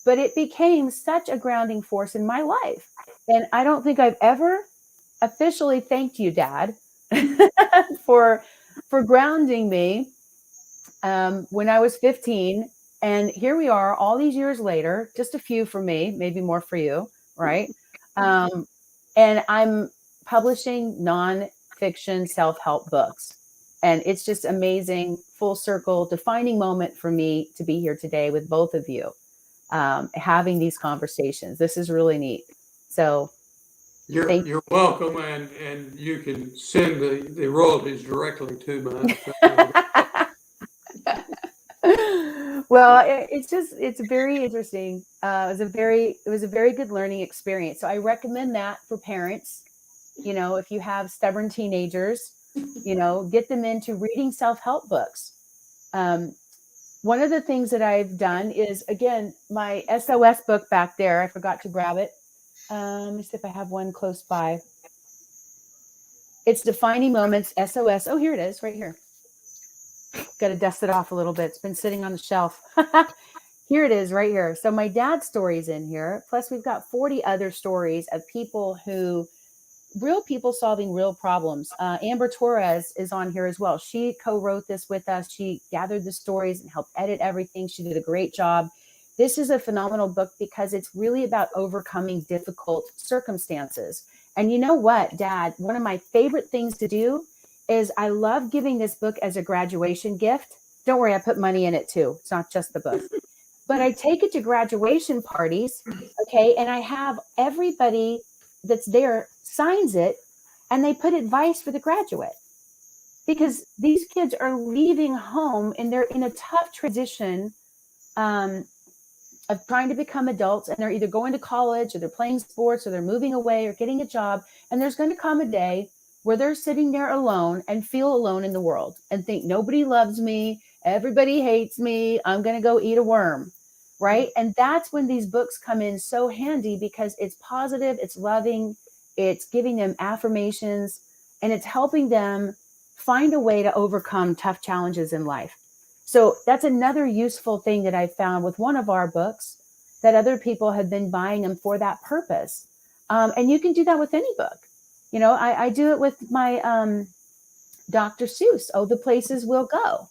but it became such a grounding force in my life. And I don't think I've ever officially thanked you, Dad, for grounding me when I was 15. And here we are all these years later, just a few for me, maybe more for you, right? And I'm publishing nonfiction self-help books. And it's just amazing, full circle, defining moment for me to be here today with both of you, having these conversations. This is really neat. So you're welcome, and you can send the royalties directly to me. Well, it's very interesting. It was a very good learning experience. So I recommend that for parents. You know, if you have stubborn teenagers, you know, get them into reading self-help books. One of the things that I've done is, again, my SOS book back there. I forgot to grab it. Let me see if I have one close by. It's Defining Moments, SOS. Oh, here it is, right here. Got to dust it off a little bit. It's been sitting on the shelf. Here it is, right here. So my dad's story is in here. Plus, we've got 40 other stories of real people solving real problems. Amber Torres is on here as well. She co-wrote this with us. She gathered the stories and helped edit everything. She did a great job. This is a phenomenal book because it's really about overcoming difficult circumstances. And you know what, Dad? One of my favorite things to do is I love giving this book as a graduation gift. Don't worry, I put money in it too. It's not just the book. But I take it to graduation parties, okay? And I have everybody that's there signs it, and they put advice for the graduate. Because these kids are leaving home and they're in a tough transition of trying to become adults, and they're either going to college or they're playing sports or they're moving away or getting a job. And there's going to come a day where they're sitting there alone and feel alone in the world and think nobody loves me. Everybody hates me. I'm going to go eat a worm. Right. And that's when these books come in so handy because it's positive, it's loving, it's giving them affirmations, and it's helping them find a way to overcome tough challenges in life. So that's another useful thing that I found with one of our books, that other people have been buying them for that purpose. And you can do that with any book. You know, I do it with my Dr. Seuss, Oh, the Places We'll Go.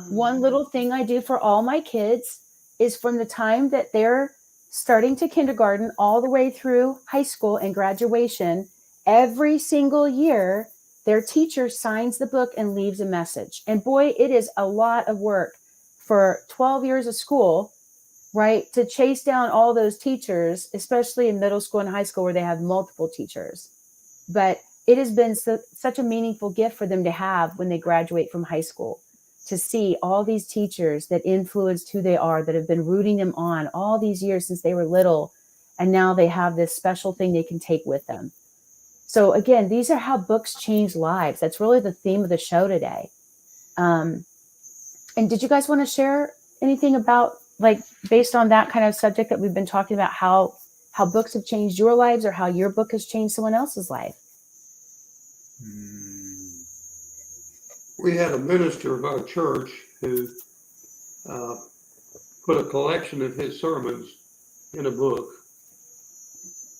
One little thing I do for all my kids is from the time that they're starting to kindergarten all the way through high school and graduation, every single year, their teacher signs the book and leaves a message. And boy, it is a lot of work for 12 years of school, right? To chase down all those teachers, especially in middle school and high school where they have multiple teachers. But it has been such a meaningful gift for them to have when they graduate from high school, to see all these teachers that influenced who they are, that have been rooting them on all these years since they were little. And now they have this special thing they can take with them. So again, these are how books change lives. That's really the theme of the show today. And did you guys want to share anything about, like, based on that kind of subject that we've been talking about, how books have changed your lives, or how your book has changed someone else's life? We had a minister of our church who put a collection of his sermons in a book.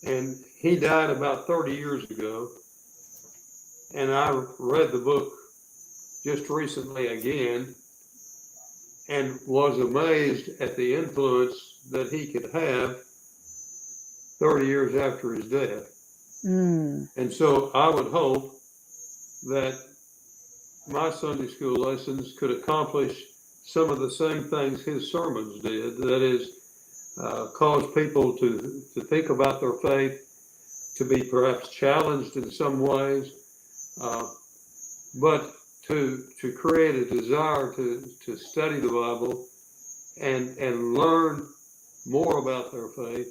And he died about 30 years ago. And I read the book just recently again and was amazed at the influence that he could have 30 years after his death. And so I would hope that my Sunday school lessons could accomplish some of the same things his sermons did. That is, cause people to think about their faith, to be perhaps challenged in some ways, but to create a desire to study the Bible and learn more about their faith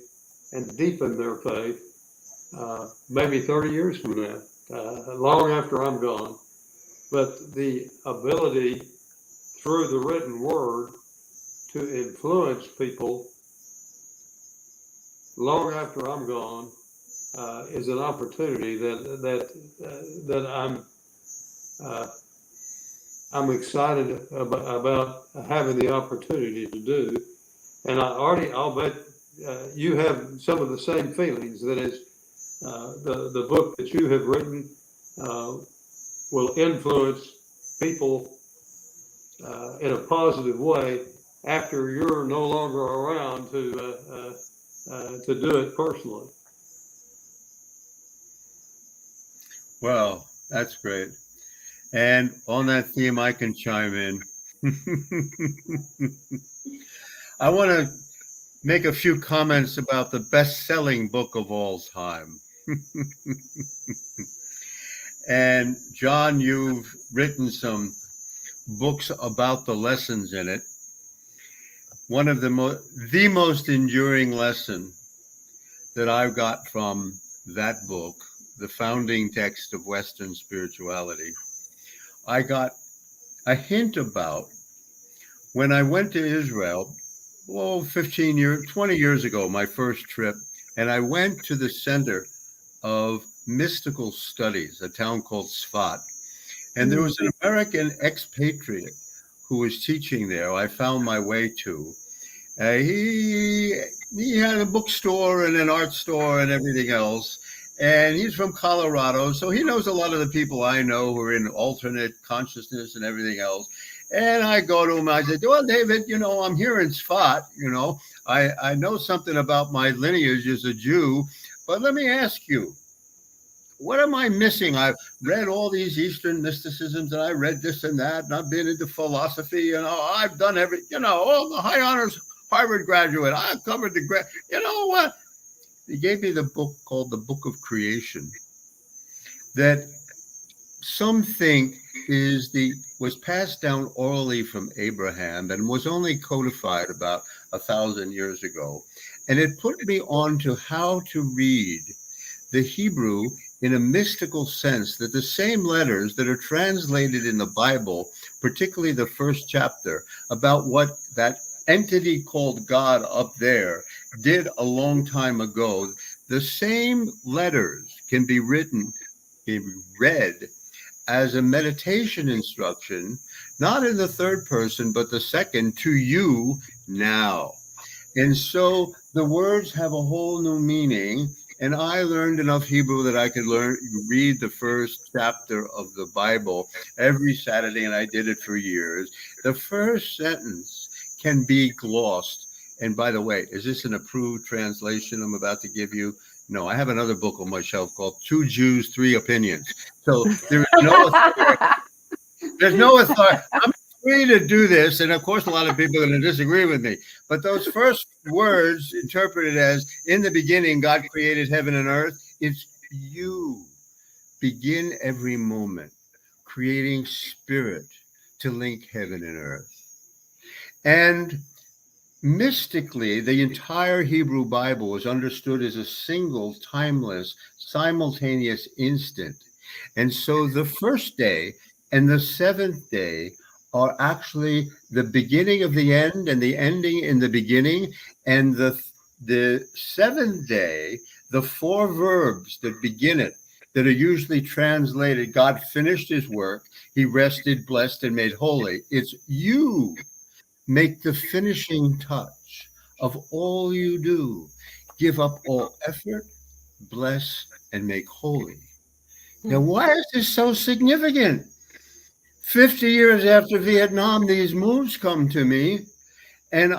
and deepen their faith, maybe 30 years from now, long after I'm gone. But the ability through the written word to influence people long after I'm gone is an opportunity that I'm excited about having the opportunity to do. And Artie, I'll bet you have some of the same feelings. That is, the book that you have written will influence people in a positive way after you're no longer around to do it personally. Well, that's great. And on that theme, I can chime in. I want to make a few comments about the best-selling book of all time. And John, you've written some books about the lessons in it. One of the most enduring lesson that I've got from that book, the founding text of Western spirituality, I got a hint about when I went to Israel, 20 years ago, my first trip, and I went to the center of mystical studies, a town called Sfat. And there was an American expatriate who was teaching there. I found my way to. He had a bookstore and an art store and everything else. And he's from Colorado, so he knows a lot of the people I know who are in alternate consciousness and everything else. And I go to him, I said, well, David, I'm here in Sfat, I know something about my lineage as a Jew, but let me ask you, what am I missing? I've read all these Eastern mysticisms, and I read this and that, and I've been into philosophy, I've done all the high honors Harvard graduate. I've covered the what? He gave me the book called The Book of Creation that some think was passed down orally from Abraham and was only codified about 1,000 years ago. And it put me on to how to read the Hebrew in a mystical sense, that the same letters that are translated in the Bible, particularly the first chapter, about what that entity called God up there did a long time ago, the same letters can be written, can be read as a meditation instruction, not in the third person, but the second, to you now. And so the words have a whole new meaning. And I learned enough Hebrew that I could read the first chapter of the Bible every Saturday, and I did it for years. The first sentence can be glossed. And by the way, is this an approved translation I'm about to give you? No, I have another book on my shelf called Two Jews, Three Opinions. So there is no authority. There's no authority. I'm free to do this. And of course, a lot of people are going to disagree with me. But those first words interpreted as, in the beginning, God created heaven and earth, it's you. Begin every moment creating spirit to link heaven and earth. And mystically, the entire Hebrew Bible is understood as a single, timeless, simultaneous instant. And so the first day and the seventh day are actually the beginning of the end and the ending in the beginning. And the seventh day, the four verbs that begin it, that are usually translated, God finished his work, he rested, blessed, and made holy. It's you make the finishing touch of all you do. Give up all effort, bless, and make holy. Now, why is this so significant? 50 years after Vietnam, these moves come to me, and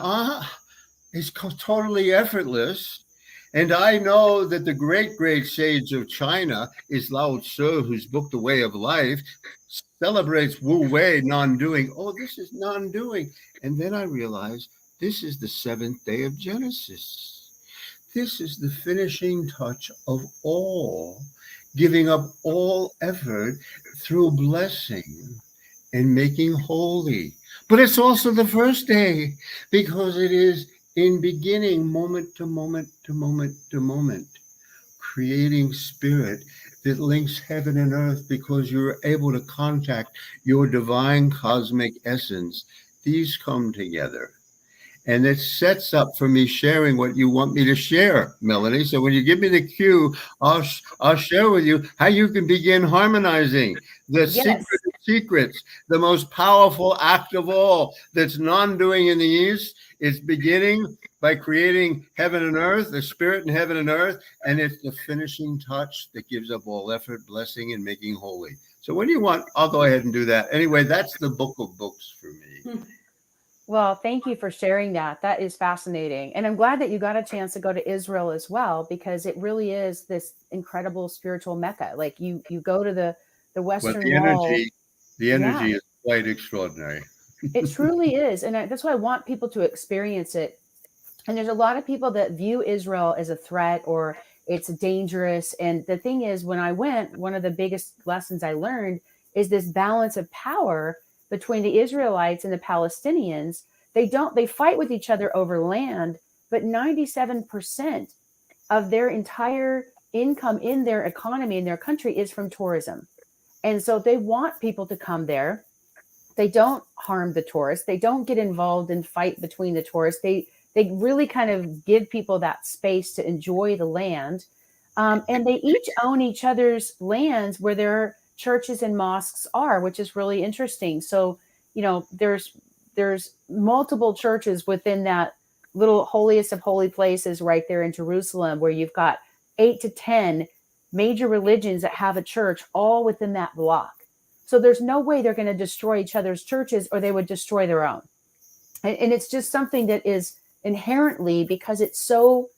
it's totally effortless. And I know that the great, great sage of China is Lao Tzu, whose book, The Way of Life, celebrates Wu Wei, non-doing. Oh, this is non-doing. And then I realized this is the seventh day of Genesis. This is the finishing touch of all, giving up all effort through blessing and making holy. But it's also the first day because it is in beginning, moment to moment to moment to moment, creating spirit that links heaven and earth because you're able to contact your divine cosmic essence. These come together. And it sets up for me sharing what you want me to share, Melanie. So when you give me the cue, I'll share with you how you can begin harmonizing the Yes. secrets, the most powerful act of all that's non-doing in the East. It's beginning by creating heaven and earth, the spirit in heaven and earth, and it's the finishing touch that gives up all effort, blessing, and making holy. So what do you want? I'll go ahead and do that. Anyway, that's the book of books for me. Well, thank you for sharing that. That is fascinating. And I'm glad that you got a chance to go to Israel as well, because it really is this incredible spiritual mecca. Like you go to the Western Wall. The energy is quite extraordinary. It truly is. And that's why I want people to experience it. And there's a lot of people that view Israel as a threat or it's dangerous. And the thing is, when I went, one of the biggest lessons I learned is this balance of power between the Israelites and the Palestinians. They fight with each other over land, but 97% of their entire income in their economy, in their country, is from tourism. And so they want people to come there. They don't harm the tourists. They don't get involved in fight between the tourists. They really kind of give people that space to enjoy the land. And they each own each other's lands where their churches and mosques are, which is really interesting. So, there's multiple churches within that little holiest of holy places right there in Jerusalem, where you've got 8 to 10 major religions that have a church all within that block. So there's no way they're going to destroy each other's churches, or they would destroy their own. And it's just something that is inherently, because it's so,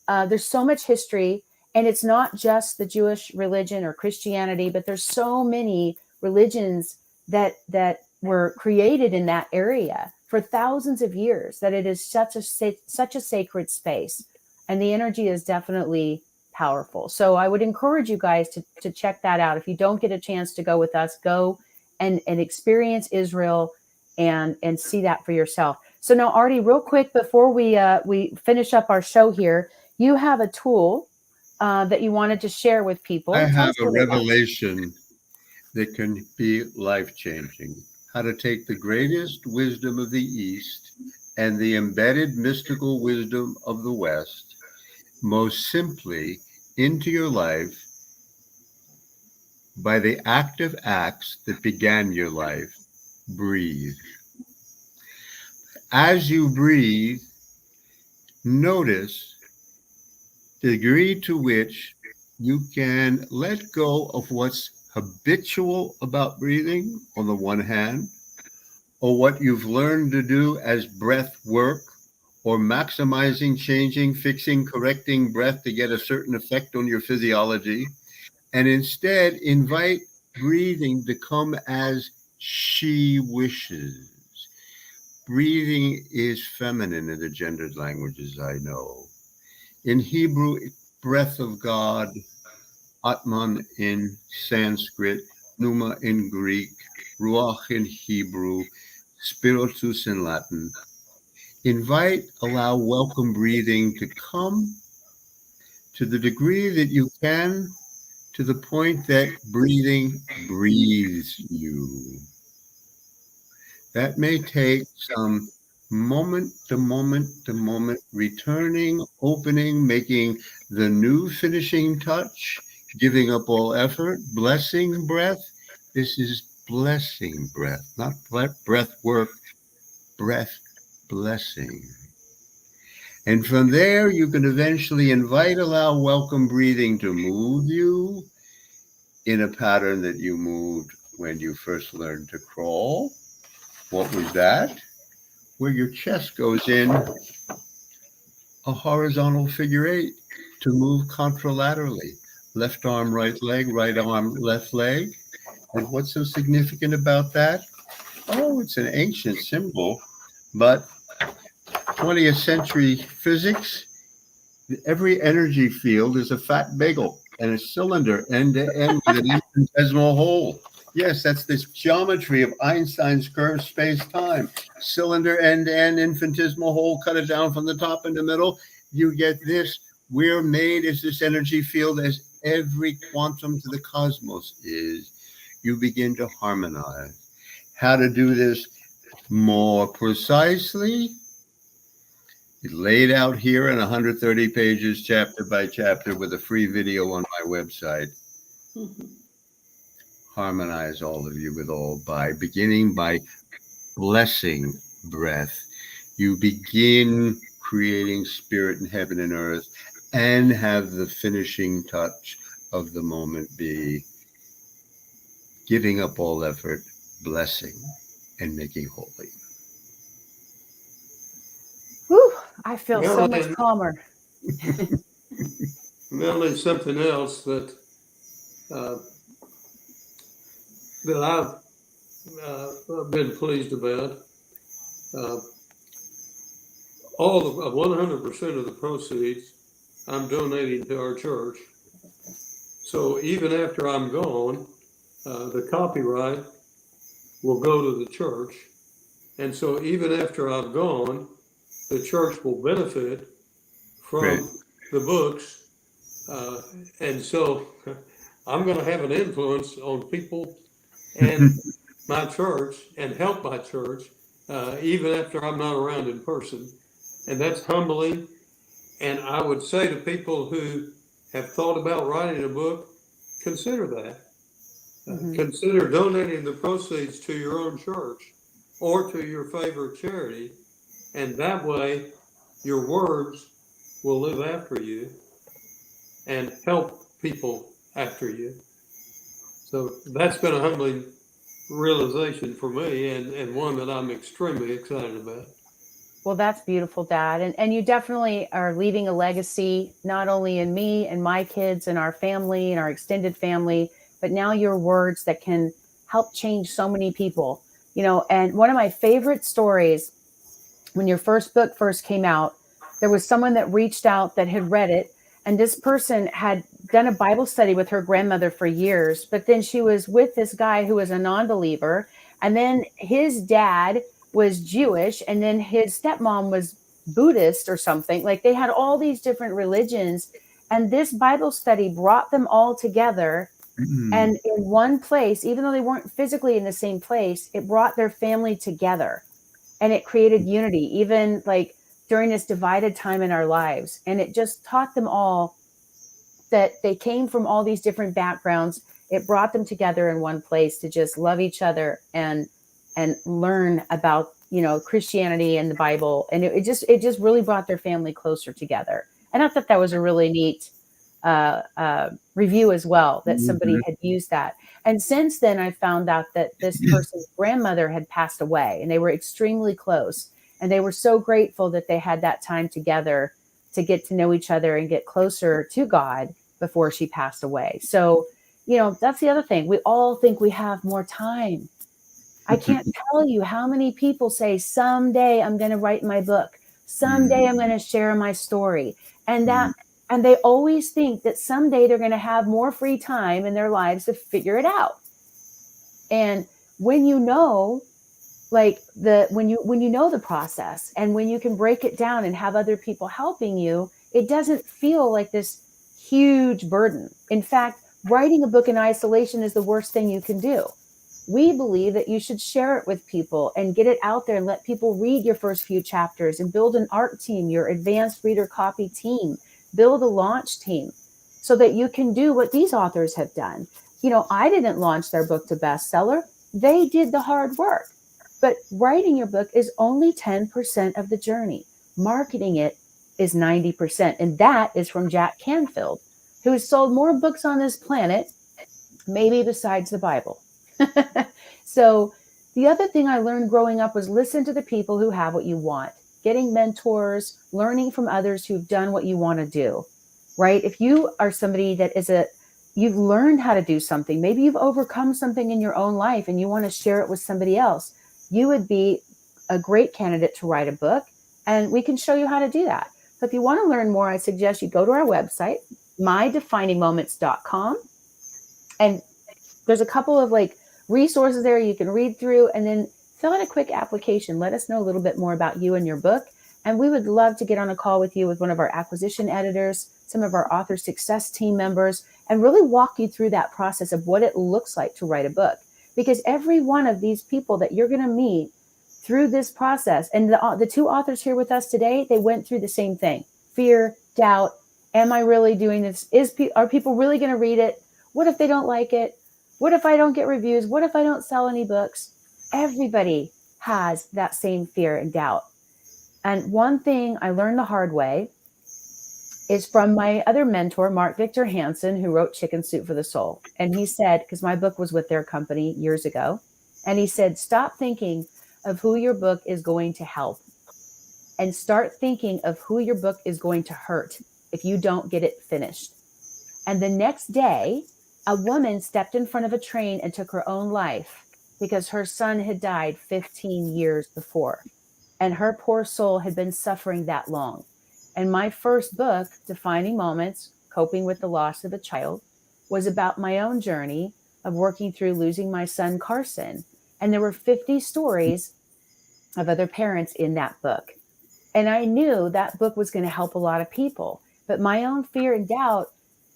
there's so much history, and it's not just the Jewish religion or Christianity, but there's so many religions that were created in that area for thousands of years, that it is such a sacred space, and the energy is definitely powerful. So I would encourage you guys to check that out. If you don't get a chance to go with us, go and experience Israel and see that for yourself. So now, Artie, real quick before we finish up our show here, you have a tool that you wanted to share with people. I have a revelation that can be life-changing. How to take the greatest wisdom of the East and the embedded mystical wisdom of the West most simply into your life by the active acts that began your life. Breathe. As you breathe, notice the degree to which you can let go of what's habitual about breathing on the one hand, or what you've learned to do as breath work, or maximizing, changing, fixing, correcting breath to get a certain effect on your physiology, and instead invite breathing to come as she wishes. Breathing is feminine in the gendered languages I know. In Hebrew, breath of God, Atman in Sanskrit, Pneuma in Greek, Ruach in Hebrew, Spiritus in Latin. Invite, allow, welcome breathing to come to the degree that you can, to the point that breathing breathes you. That may take some moment to moment to moment, returning, opening, making the new finishing touch, giving up all effort, blessing breath. This is blessing breath, not breath work, breath blessing. And from there, you can eventually invite, allow, welcome breathing to move you in a pattern that you moved when you first learned to crawl. What was that? Where your chest goes in a horizontal figure eight to move contralaterally. Left arm, right leg, right arm, left leg. And what's so significant about that? Oh, it's an ancient symbol, but 20th century physics, every energy field is a fat bagel and a cylinder end to end with an infinitesimal hole. Yes, that's this geometry of Einstein's curved space-time. Cylinder end to end, infinitesimal hole, cut it down from the top in the middle. You get this. We're made as this energy field, as every quantum to the cosmos is. You begin to harmonize. How to do this more precisely? It's laid out here in 130 pages, chapter by chapter, with a free video on my website. Harmonize all of you with all by beginning by blessing breath. You begin creating spirit in heaven and earth, and have the finishing touch of the moment be giving up all effort, blessing, and making holy. Whew, I feel Well, so much then- calmer. Well, there's something else that I've been pleased about. All of 100% of the proceeds I'm donating to our church. So even after I'm gone, the copyright will go to the church. And so even after I've gone, the church will benefit from Great. the books. And so I'm going to have an influence on people and my church and help my church, even after I'm not around in person. And that's humbling. And I would say to people who have thought about writing a book, consider that. Consider donating the proceeds to your own church or to your favorite charity. And that way, your words will live after you and help people after you. So that's been a humbling realization for me, and one that I'm extremely excited about. Well, that's beautiful, Dad. And you definitely are leaving a legacy, not only in me and my kids and our family and our extended family, but now your words that can help change so many people. You know, and one of my favorite stories, when your first book first came out, there was someone that reached out that had read it. And this person had done a Bible study with her grandmother for years, but then she was with this guy who was a non-believer. And then his dad was Jewish, and then his stepmom was Buddhist or something. Like, they had all these different religions. And this Bible study brought them all together. And in one place, even though they weren't physically in the same place, it brought their family together. And it created unity, even like during this divided time in our lives. And it just taught them all that they came from all these different backgrounds. It brought them together in one place to just love each other and learn about, Christianity and the Bible. And it just really brought their family closer together. And I thought that was a really neat review as well, that somebody had used that. And since then, I found out that this person's grandmother had passed away, and they were extremely close. And they were so grateful that they had that time together to get to know each other and get closer to God before she passed away. So, that's the other thing. We all think we have more time. I can't tell you how many people say, someday I'm going to write my book. Someday I'm going to share my story. And they always think that someday they're going to have more free time in their lives to figure it out. And when you know, when you know the process, and when you can break it down and have other people helping you, it doesn't feel like this huge burden. In fact, writing a book in isolation is the worst thing you can do. We believe that you should share it with people and get it out there and let people read your first few chapters, and build an art team, your advanced reader copy team, build a launch team, so that you can do what these authors have done. I didn't launch their book to bestseller. They did the hard work. But writing your book is only 10% of the journey. Marketing it is 90%. And that is from Jack Canfield, who has sold more books on this planet, maybe besides the Bible. So the other thing I learned growing up was listen to the people who have what you want, getting mentors, learning from others who've done what you want to do, right? If you are somebody that you've learned how to do something, maybe you've overcome something in your own life and you want to share it with somebody else, you would be a great candidate to write a book, and we can show you how to do that. So if you want to learn more, I suggest you go to our website, mydefiningmoments.com. And there's a couple of resources there you can read through, and then fill out a quick application. Let us know a little bit more about you and your book. And we would love to get on a call with you, with one of our acquisition editors, some of our author success team members, and really walk you through that process of what it looks like to write a book. Because every one of these people that you're going to meet through this process, and the two authors here with us today, they went through the same thing: fear, doubt. Am I really doing this? Are people really going to read it? What if they don't like it? What if I don't get reviews? What if I don't sell any books? Everybody has that same fear and doubt. And one thing I learned the hard way is from my other mentor, Mark Victor Hansen, who wrote Chicken Soup for the Soul. And he said, because my book was with their company years ago, and he said, stop thinking of who your book is going to help, and start thinking of who your book is going to hurt if you don't get it finished. And the next day, a woman stepped in front of a train and took her own life because her son had died 15 years before. And her poor soul had been suffering that long. And my first book, Defining Moments, Coping with the Loss of a Child, was about my own journey of working through losing my son, Carson. And there were 50 stories of other parents in that book. And I knew that book was going to help a lot of people. But my own fear and doubt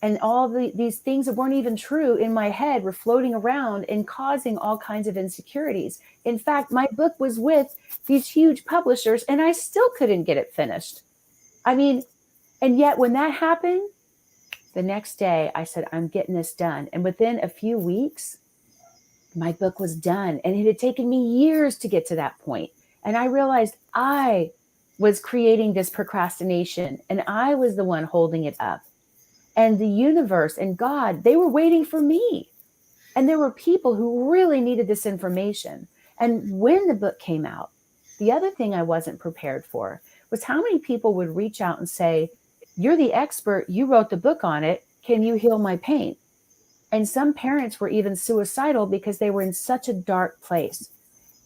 and all these things that weren't even true in my head were floating around and causing all kinds of insecurities. In fact, my book was with these huge publishers, and I still couldn't get it finished. I mean, and yet when that happened, the next day I said, I'm getting this done. And within a few weeks, my book was done. And it had taken me years to get to that point. And I realized I was creating this procrastination, and I was the one holding it up. And the universe and God, they were waiting for me. And there were people who really needed this information. And when the book came out, the other thing I wasn't prepared for was how many people would reach out and say, you're the expert, you wrote the book on it, can you heal my pain? And some parents were even suicidal because they were in such a dark place.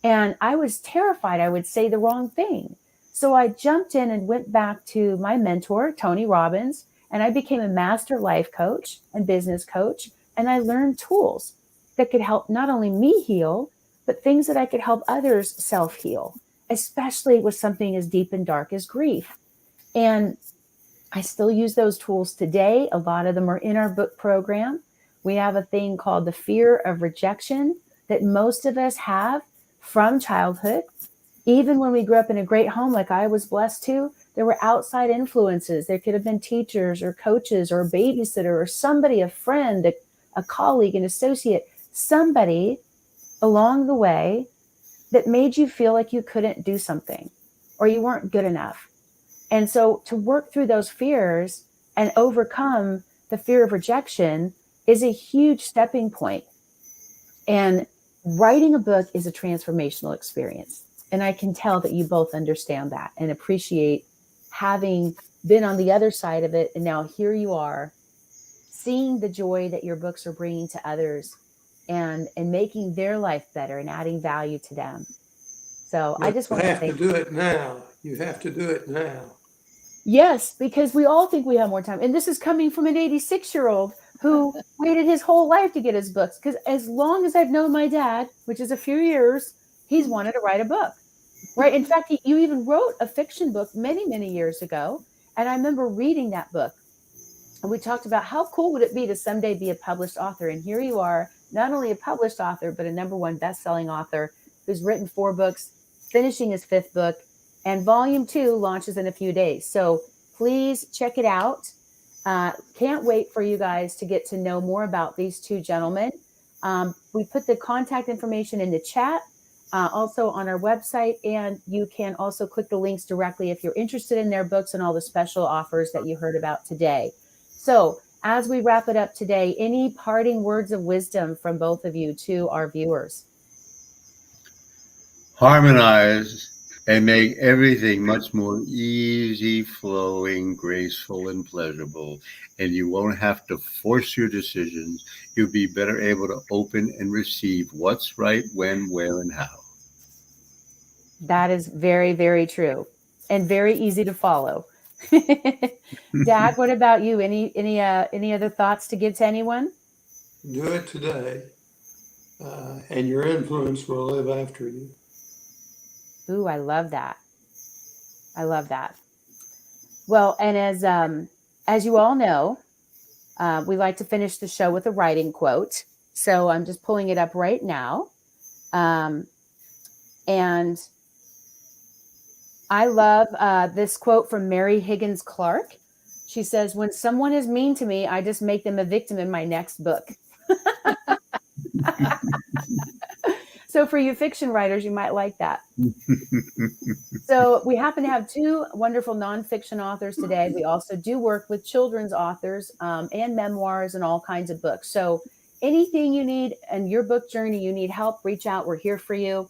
And I was terrified I would say the wrong thing. So I jumped in and went back to my mentor, Tony Robbins, and I became a master life coach and business coach. And I learned tools that could help not only me heal, but things that I could help others self-heal, especially with something as deep and dark as grief. And I still use those tools today. A lot of them are in our book program. We have a thing called the fear of rejection that most of us have from childhood. Even when we grew up in a great home like I was blessed to, There were outside influences. There could have been teachers or coaches or a babysitter or somebody, a friend, a colleague, an associate, somebody along the way that made you feel like you couldn't do something or you weren't good enough. And so to work through those fears and overcome the fear of rejection is a huge stepping point. And writing a book is a transformational experience. And I can tell that you both understand that and appreciate having been on the other side of it. And now here you are, seeing the joy that your books are bringing to others and making their life better and adding value to them. So I just want to say, you have to do it now. You have to do it now. yes, because we all think we have more time. And this is coming from an 86-year-old who waited his whole life to get his books. Because as long as I've known my dad, which is a few years, he's wanted to write a book, right? In fact, you even wrote a fiction book many, many years ago. And I remember reading that book. And we talked about how cool would it be to someday be a published author. And here you are, not only a published author, but a #1 best-selling author who's written 4 books, finishing his 5th book. And volume 2 launches in a few days. So please check it out. Can't wait for you guys to get to know more about these 2 gentlemen. We put the contact information in the chat, also on our website. And you can also click the links directly if you're interested in their books and all the special offers that you heard about today. So as we wrap it up today, any parting words of wisdom from both of you to our viewers? Harmonize and make everything much more easy, flowing, graceful, and pleasurable. And you won't have to force your decisions. You'll be better able to open and receive what's right, when, where, and how. That is very, very true and very easy to follow. Dad, what about you? Any other thoughts to give to anyone? Do it today, and your influence will live after you. Ooh, I love that. I love that. Well, and as you all know, we like to finish the show with a writing quote. So I'm just pulling it up right now. And I love this quote from Mary Higgins Clark. She says, "When someone is mean to me, I just make them a victim in my next book." So for you fiction writers, you might like that. So we happen to have 2 wonderful nonfiction authors today. We also do work with children's authors and memoirs and all kinds of books. So anything you need in your book journey, you need help, reach out. We're here for you.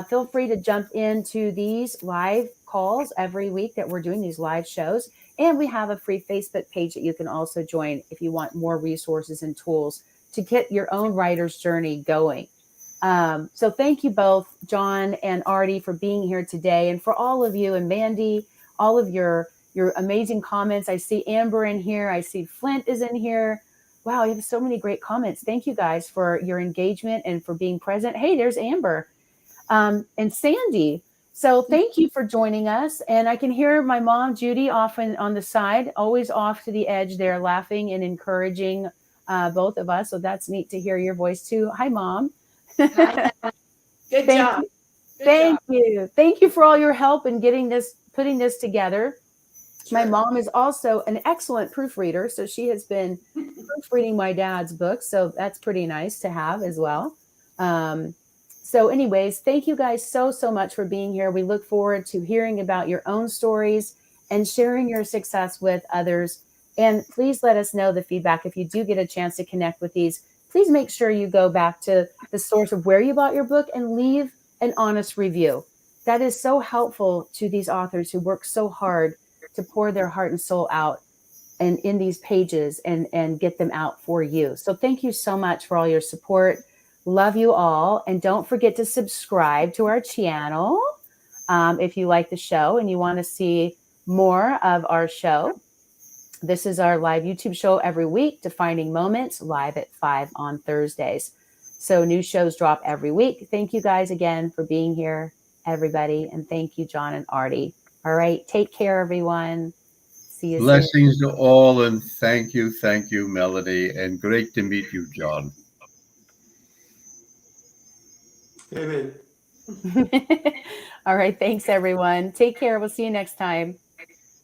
Feel free to jump into these live calls every week that we're doing these live shows. And we have a free Facebook page that you can also join if you want more resources and tools to get your own writer's journey going. So thank you both, John and Artie, for being here today, and for all of you, and Mandy, all of your amazing comments. I see Amber in here. I see Flint is in here. Wow, you have so many great comments. Thank you guys for your engagement and for being present. Hey, there's Amber and Sandy. So thank you for joining us. And I can hear my mom, Judy, often on the side, always off to the edge there, laughing and encouraging both of us. So that's neat to hear your voice too. Hi, Mom. Good job. Thank you. Thank you for all your help in putting this together. Sure. My mom is also an excellent proofreader. So she has been proofreading my dad's book. So that's pretty nice to have as well. So anyways, thank you guys so much for being here. We look forward to hearing about your own stories and sharing your success with others. And please let us know the feedback. If you do get a chance to connect with these, please make sure you go back to the source of where you bought your book and leave an honest review. That is so helpful to these authors who work so hard to pour their heart and soul out and in these pages and get them out for you. So thank you so much for all your support. Love you all. And don't forget to subscribe to our channel if you like the show and you want to see more of our show. This is our live YouTube show every week, Defining Moments, live at 5 on Thursdays. So new shows drop every week. Thank you guys again for being here, everybody. And thank you, John and Artie. All right. Take care, everyone. See you soon. Blessings to all, and thank you, Melody. And great to meet you, John. Amen. All right. Thanks, everyone. Take care. We'll see you next time.